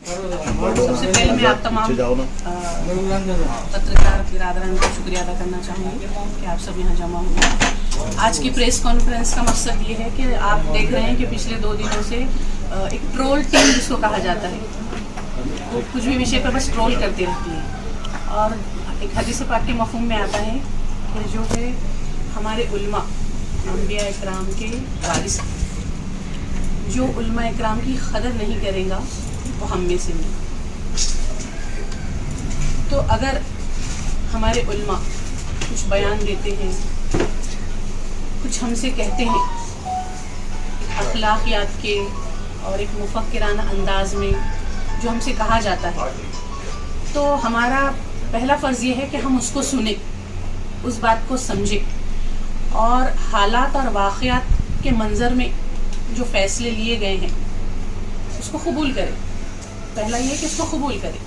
सबसे पहले मैं आप तमाम पत्रकार बिरादरान का शुक्रिया अदा करना चाहूँगी कि आप सब यहाँ जमा हुए। आज की प्रेस कॉन्फ्रेंस का मकसद ये है कि आप देख रहे हैं कि पिछले 2 दिनों से एक ट्रोल टीम जिसको कहा जाता है, वो कुछ भी विषय पर बस ट्रोल करती रहती है। और एक हदीस पाक के मफ़हूम में आता है कि जो है हमारे उलमा अंबिया इकराम के वारिस, जो उलमा इकराम की कदर नहीं करेगा वो हम में से नहीं। तो अगर हमारे उलमा कुछ बयान देते हैं, कुछ हमसे कहते हैं अखलाकियात के और एक मुफक्किराना अंदाज में जो हमसे कहा जाता है, तो हमारा पहला फ़र्ज़ ये है कि हम उसको सुने, उस बात को समझें और हालात और वाक़यात के मंज़र में जो फ़ैसले लिए गए हैं उसको कबूल करें। पहला ये है कि इसको कबूल करें,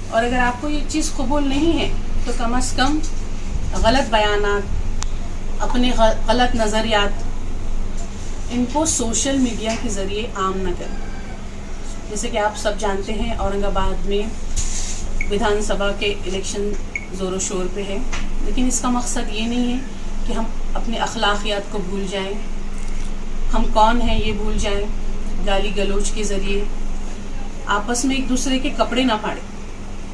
और अगर आपको ये चीज़ कबूल नहीं है तो कम अज़ कम गलत बयानात, अपने गलत नज़रियात, इनको सोशल मीडिया के ज़रिए आम न करें। जैसे कि आप सब जानते हैं औरंगाबाद में विधानसभा के इलेक्शन ज़ोरों शोर पे है, लेकिन इसका मकसद ये नहीं है कि हम अपने अखलाकियात को भूल जाएं, हम कौन हैं ये भूल जाएं, गाली गलोच के ज़रिए आपस में एक दूसरे के कपड़े ना फाड़े।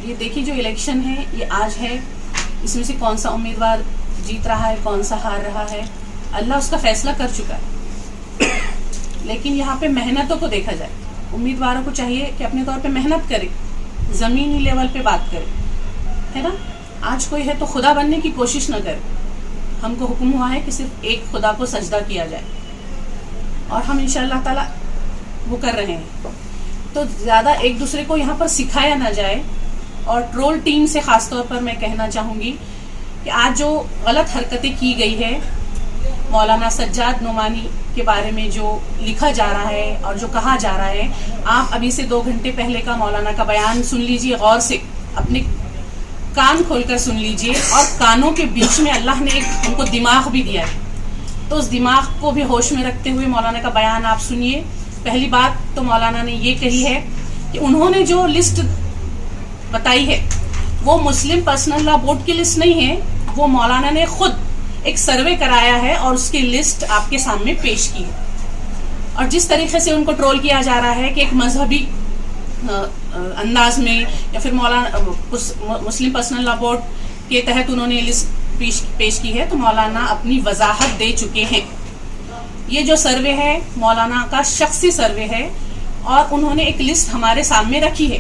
ये देखिए जो इलेक्शन है ये आज है, इसमें से कौन सा उम्मीदवार जीत रहा है, कौन सा हार रहा है, अल्लाह उसका फैसला कर चुका है। लेकिन यहाँ पे मेहनतों को देखा जाए। उम्मीदवारों को चाहिए कि अपने तौर पे मेहनत करें, ज़मीनी लेवल पे बात करें, है ना। आज कोई है तो खुदा बनने की कोशिश न करे। हमको हुक्म हुआ है कि सिर्फ एक खुदा को सजदा किया जाए, और हम इंशाअल्लाह ताला वो कर रहे हैं। तो ज़्यादा एक दूसरे को यहाँ पर सिखाया ना जाए। और ट्रोल टीम से ख़ास तौर पर मैं कहना चाहूँगी कि आज जो गलत हरकतें की गई है, मौलाना सज्जाद नोमानी के बारे में जो लिखा जा रहा है और जो कहा जा रहा है, आप अभी से 2 घंटे पहले का मौलाना का बयान सुन लीजिए, गौर से अपने कान खोलकर सुन लीजिए। और कानों के बीच में अल्लाह ने एक हमको दिमाग भी दिया है, तो उस दिमाग को भी होश में रखते हुए मौलाना का बयान आप सुनिए। पहली बात तो मौलाना ने ये कही है कि उन्होंने जो लिस्ट बताई है वो मुस्लिम पर्सनल लॉ बोर्ड की लिस्ट नहीं है, वो मौलाना ने खुद एक सर्वे कराया है और उसकी लिस्ट आपके सामने पेश की है। और जिस तरीके से उनको ट्रोल किया जा रहा है कि एक मजहबी अंदाज में, या फिर मौलाना मुस्लिम पर्सनल लॉ बोर्ड के तहत उन्होंने लिस्ट पेश की है, तो मौलाना अपनी वजाहत दे चुके हैं। ये जो सर्वे है मौलाना का शख्सी सर्वे है, और उन्होंने एक लिस्ट हमारे सामने रखी है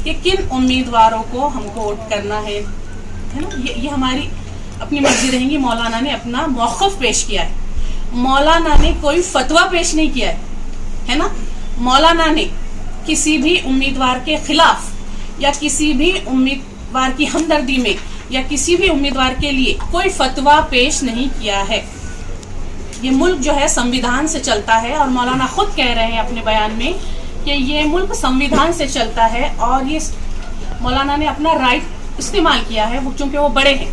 कि किन उम्मीदवारों को हमको वोट करना है ना। ये हमारी अपनी मर्जी रहेंगी। मौलाना ने अपना मौक़िफ़ पेश किया है, मौलाना ने कोई फतवा पेश नहीं किया है ना। मौलाना ने किसी भी उम्मीदवार के खिलाफ या किसी भी उम्मीदवार की हमदर्दी में या किसी भी उम्मीदवार के लिए कोई फतवा पेश नहीं किया है। ये मुल्क जो है संविधान से चलता है, और मौलाना खुद कह रहे हैं अपने बयान में कि ये मुल्क संविधान से चलता है, और ये मौलाना ने अपना राइट इस्तेमाल किया है वो, चूँकि वो बड़े हैं।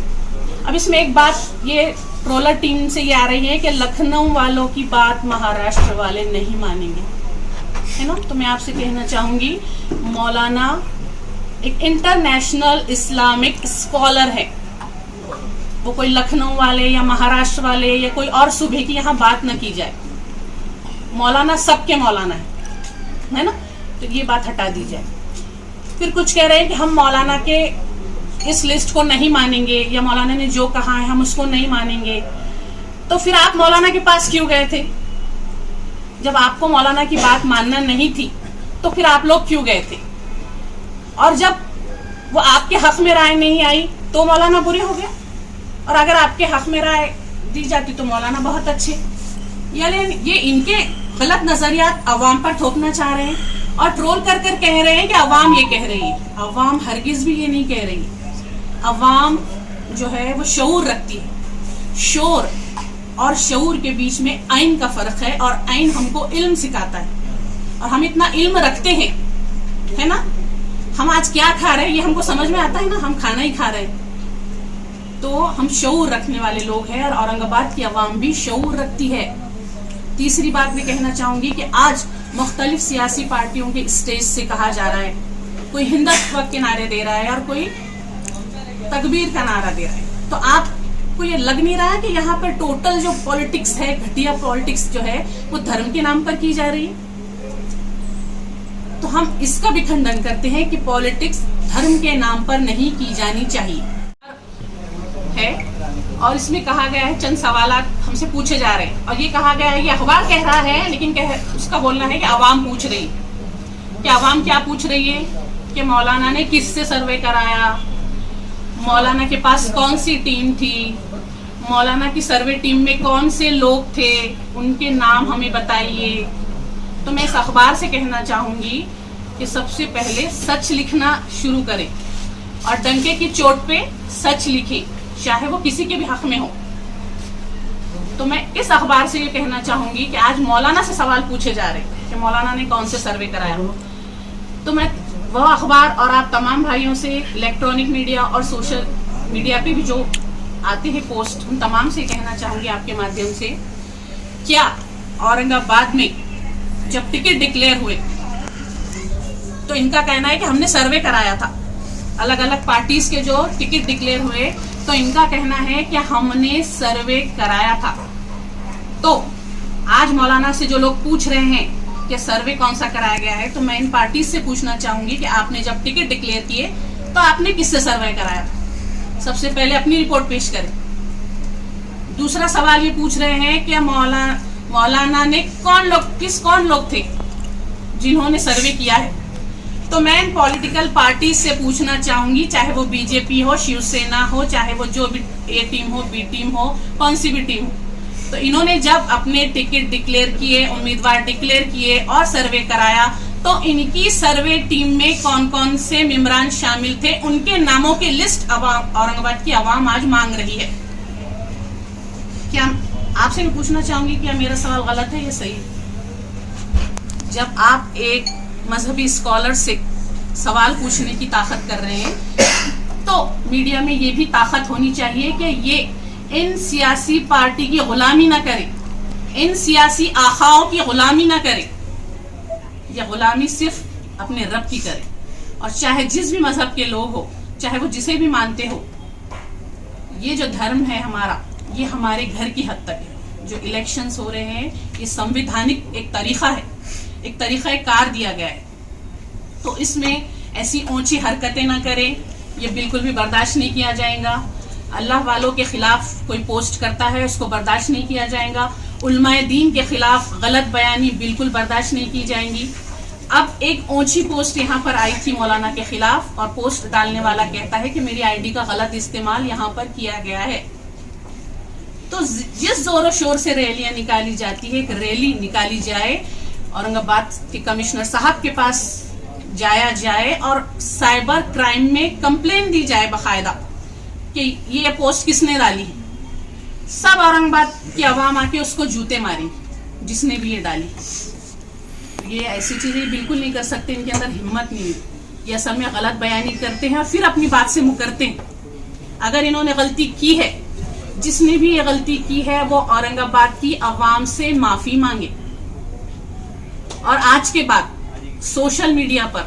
अब इसमें एक बात ये ट्रोलर टीम से ये आ रही है कि लखनऊ वालों की बात महाराष्ट्र वाले नहीं मानेंगे, है ना। तो मैं आपसे कहना चाहूँगी, मौलाना एक इंटरनेशनल इस्लामिक स्कॉलर है, वो कोई लखनऊ वाले या महाराष्ट्र वाले या कोई और सूबे की यहाँ बात न की जाए। मौलाना सबके मौलाना है ना। तो ये बात हटा दी जाए। फिर कुछ कह रहे हैं कि हम मौलाना के इस लिस्ट को नहीं मानेंगे, या मौलाना ने जो कहा है हम उसको नहीं मानेंगे। तो फिर आप मौलाना के पास क्यों गए थे? जब आपको मौलाना की बात मानना नहीं थी तो फिर आप लोग क्यों गए थे? और जब वो आपके हक में राय नहीं आई तो मौलाना बुरे हो गए, और अगर आपके हक में राय दी जाती तो मौलाना बहुत अच्छे। यानी ये इनके गलत नजरियात अवाम पर थोपना चाह रहे हैं, और ट्रोल कर कर कह रहे हैं कि अवाम ये कह रही है। अवाम हरगिज भी ये नहीं कह रही। अवाम जो है वो शऊर रखती है। शोर और शऊर के बीच में आइन का फर्क है, और आइन हमको इल्म सिखाता है, और हम इतना इल्म रखते हैं, है ना। हम आज क्या खा रहे हैं ये हमको समझ में आता है ना, हम खाना ही खा रहे हैं। तो हम शऊर रखने वाले लोग हैं, और औरंगाबाद की अवाम भी शऊर रखती है। तीसरी बात मैं कहना चाहूंगी कि आज मुख्तलिफ सियासी पार्टियों के स्टेज से कहा जा रहा है کوئی ہندوتو کے نعرے دے رہا ہے اور کوئی تکبیر کا نعرہ دے رہا ہے. تو آپ کو یہ لگ نہیں رہا کہ یہاں پر ٹوٹل جو پالیٹکس ہے, گھٹیا پالیٹکس جو ہے وہ دھرم کے نام پر کی جا رہی ہے؟ تو ہم اس کا بھی کھنڈن کرتے ہیں کہ پالیٹکس دھرم کے نام پر نہیں کی جانی چاہیے ہے. اور اس میں کہا گیا ہے, چند سوالات ہم سے پوچھے جا رہے ہیں, اور یہ کہا گیا ہے, یہ اخبار کہہ رہا ہے لیکن اس کا بولنا ہے کہ عوام پوچھ رہی ہے. کہ عوام کیا پوچھ رہی ہے کہ مولانا نے کس سے سروے کرایا, مولانا کے پاس کون سی ٹیم تھی, مولانا کی سروے ٹیم میں کون سے لوگ تھے, ان کے نام ہمیں بتائیے. تو میں اس اخبار سے کہنا چاہوں گی کہ سب سے پہلے سچ لکھنا شروع کریں اور ڈنکے کی چوٹ پہ سچ لکھیں, چاہے وہ کسی کے بھی حق میں ہو. تو میں اس اخبار سے یہ کہنا چاہوں گی کہ آج مولانا سے سوال پوچھے جا رہے ہیں کہ مولانا نے کون سے سروے کرایا. تو میں وہ اخبار اور آپ تمام بھائیوں سے الیکٹرانک میڈیا اور سوشل میڈیا پہ بھی جو آتے ہیں پوسٹ, ان تمام سے کہنا چاہوں گی آپ کے مادھیم سے, کیا اورنگ آباد میں جب ٹکٹ ڈکلیئر ہوئے تو ان کا کہنا ہے کہ ہم نے سروے کرایا تھا. الگ الگ پارٹیز کے جو ٹکٹ ڈکلیئر ہوئے تو ان کا کہنا ہے کہ ہم نے سروے کرایا تھا. تو آج مولانا سے جو لوگ پوچھ رہے ہیں کہ سروے کون سا کرایا گیا ہے, تو میں ان پارٹیز سے پوچھنا چاہوں گی کہ آپ نے جب ٹکٹ ڈکلیئر کیے تو آپ نے کس سے سروے کرایا تھا؟ سب سے پہلے اپنی رپورٹ پیش کریں. دوسرا سوال یہ پوچھ رہے ہیں کہ مولانا نے کون لوگ تھے جنہوں نے سروے کیا ہے. تو میں ان پولیٹیکل پارٹیز سے پوچھنا چاہوں گی, چاہے وہ بی جے پی ہو, شیو سینا ہو, چاہے وہ جو بھی اے ٹیم ہو, بی ٹیم ہو, کون سی بھی ٹیم ہو, تو انہوں نے جب اپنے ٹکٹ ڈکلیئر کیے, امیدوار ڈکلیئر کیے اور سروے کرایا, تو ان کی سروے ٹیم میں کون کون سے ممبران شامل تھے, ان کے ناموں کی لسٹ اورنگ آباد کی عوام آج مانگ رہی ہے. کیا آپ سے میں پوچھنا چاہوں گی, کیا میرا سوال غلط ہے یا صحیح؟ جب آپ ایک مذہبی اسکالر سے سوال پوچھنے کی طاقت کر رہے ہیں تو میڈیا میں یہ بھی طاقت ہونی چاہیے کہ یہ ان سیاسی پارٹی کی غلامی نہ کرے, ان سیاسی آخاؤں کی غلامی نہ کرے. یہ غلامی صرف اپنے رب کی کرے, اور چاہے جس بھی مذہب کے لوگ ہو, چاہے وہ جسے بھی مانتے ہو. یہ جو دھرم ہے ہمارا, یہ ہمارے گھر کی حد تک ہے. جو الیکشنز ہو رہے ہیں یہ سمویدھانک ایک طریقہ ہے, ایک طریقہ کار دیا گیا ہے. تو اس میں ایسی اونچی حرکتیں نہ کریں, یہ بالکل بھی برداشت نہیں کیا جائے گا. اللہ والوں کے خلاف کوئی پوسٹ کرتا ہے اس کو برداشت نہیں کیا جائے گا. علماء دین کے خلاف غلط بیانی بالکل برداشت نہیں کی جائیں گی. اب ایک اونچی پوسٹ یہاں پر آئی تھی مولانا کے خلاف, اور پوسٹ ڈالنے والا کہتا ہے کہ میری آئی ڈی کا غلط استعمال یہاں پر کیا گیا ہے. تو جس زور و شور سے ریلیاں نکالی جاتی ہے, ایک ریلی نکالی جائے, اورنگ آباد کے کمشنر صاحب کے پاس جایا جائے اور سائبر کرائم میں کمپلین دی جائے باقاعدہ کہ یہ پوسٹ کس نے ڈالی ہے. سب اورنگ آباد کی عوام آ کے اس کو جوتے ماری جس نے بھی یہ ڈالی. یہ ایسی چیزیں بالکل نہیں کر سکتے, ان کے اندر ہمت نہیں ہے. یہ اصل میں غلط بیانی کرتے ہیں اور پھر اپنی بات سے مکرتے ہیں. اگر انہوں نے غلطی کی ہے, جس نے بھی یہ غلطی کی ہے, وہ اورنگ آباد کی عوام سے معافی مانگے. اور آج کے بعد سوشل میڈیا پر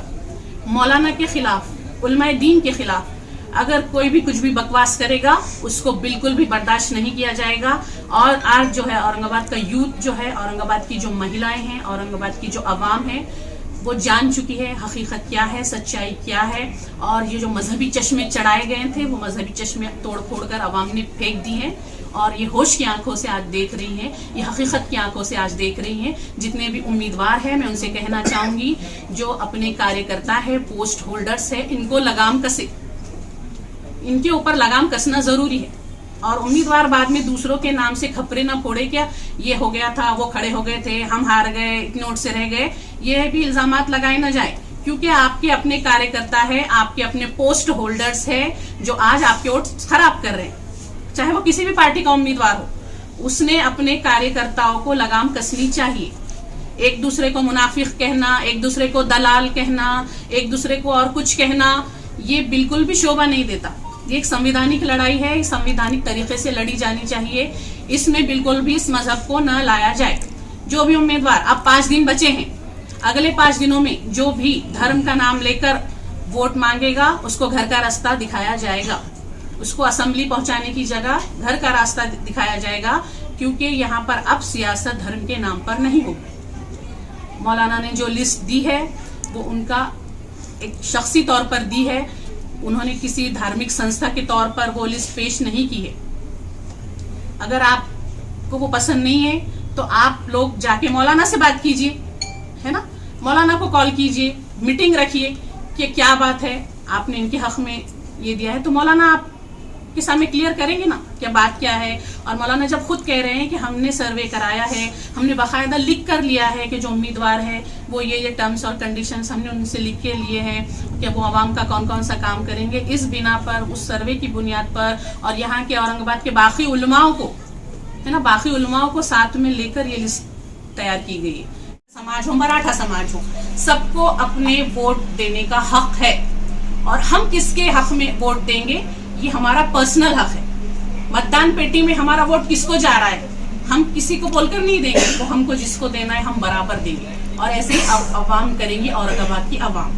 مولانا کے خلاف, علماء دین کے خلاف اگر کوئی بھی کچھ بھی بکواس کرے گا, اس کو بالکل بھی برداشت نہیں کیا جائے گا. اور آج جو ہے اورنگ آباد کا یوتھ جو ہے, اورنگ آباد کی جو مہیلائیں ہیں, اورنگ آباد کی جو عوام ہے, وہ جان چکی ہے حقیقت کیا ہے, سچائی کیا ہے. اور یہ جو مذہبی چشمے چڑھائے گئے تھے, وہ مذہبی چشمے توڑ پھوڑ کر عوام نے پھینک دی ہیں, اور یہ ہوش کی آنکھوں سے آج دیکھ رہی ہیں, یہ حقیقت کی آنکھوں سے آج دیکھ رہی ہیں. جتنے بھی امیدوار ہیں, میں ان سے کہنا چاہوں گی, جو اپنے کاریہ کرتا ہے, پوسٹ ہولڈرز ہے, ان کو لگام کسے, ان کے اوپر لگام کسنا ضروری ہے. اور امیدوار بعد میں دوسروں کے نام سے کھپرے نہ پھوڑے, کیا یہ ہو گیا تھا, وہ کھڑے ہو گئے تھے, ہم ہار گئے, اتنے ووٹ سے رہ گئے. یہ بھی الزامات لگائے نہ جائیں, کیونکہ آپ کے اپنے کاریہ کرتا ہے, آپ کے اپنے پوسٹ ہولڈرز ہیں جو آج آپ کے ووٹ خراب کر رہے ہیں. چاہے وہ کسی بھی پارٹی کا امیدوار ہو, اس نے اپنے کاریہ کرتاؤں کو لگام کسنی چاہیے. ایک دوسرے کو منافق کہنا, ایک دوسرے کو دلال کہنا, ایک دوسرے کو اور کچھ کہنا, یہ بالکل بھی شوبھا نہیں دیتا. یہ ایک سمویدھانک لڑائی ہے, سمویدھانک طریقے سے لڑی جانی چاہیے. اس میں بالکل بھی اس مذہب کو نہ لایا جائے. جو بھی امیدوار, اب 5 دن بچے ہیں, اگلے 5 دنوں میں جو بھی دھرم کا نام لے کر वोट मांगेगा उसको घर का रास्ता दिखाया जाएगा, उसको असेंबली पहुंचाने की जगह घर का रास्ता दिखाया जाएगा, क्योंकि यहाँ पर अब सियासत धर्म के नाम पर नहीं होगी। मौलाना ने जो लिस्ट दी है वो उनका एक शख्सी तौर पर दी है, उन्होंने किसी धार्मिक संस्था के तौर पर वो लिस्ट पेश नहीं की है। अगर आपको वो पसंद नहीं है तो आप लोग जाके मौलाना से बात कीजिए, है ना, मौलाना को कॉल कीजिए, मीटिंग रखिए कि क्या बात है, आपने इनके हक में ये दिया है, तो मौलाना आपके सामने क्लियर करेंगे ना क्या बात क्या है। और मौलाना जब खुद कह रहे हैं कि हमने सर्वे कराया है, हमने बाकायदा लिख कर लिया है कि जो उम्मीदवार है वो ये टर्म्स और कंडीशंस हमने उनसे लिख के लिए हैं कि वो आवाम का कौन कौन सा काम करेंगे, इस बिना पर, उस सर्वे की बुनियाद पर और यहाँ के औरंगाबाद के बाकी उलमाओं को, है ना, बाकी उलमाओं को साथ में लेकर ये लिस्ट तैयार की गई है। समाज हो, मराठा समाज हो, सबको अपने वोट देने का हक है, और हम किसके हक में वोट देंगे ये हमारा पर्सनल हक है। मतदान पेटी में हमारा वोट किसको जा रहा है हम किसी को बोलकर नहीं देंगे, वो हमको जिसको देना है हम बराबर देंगे, और ऐसे ही अवाम करेंगी औरंगाबाद की अवाम।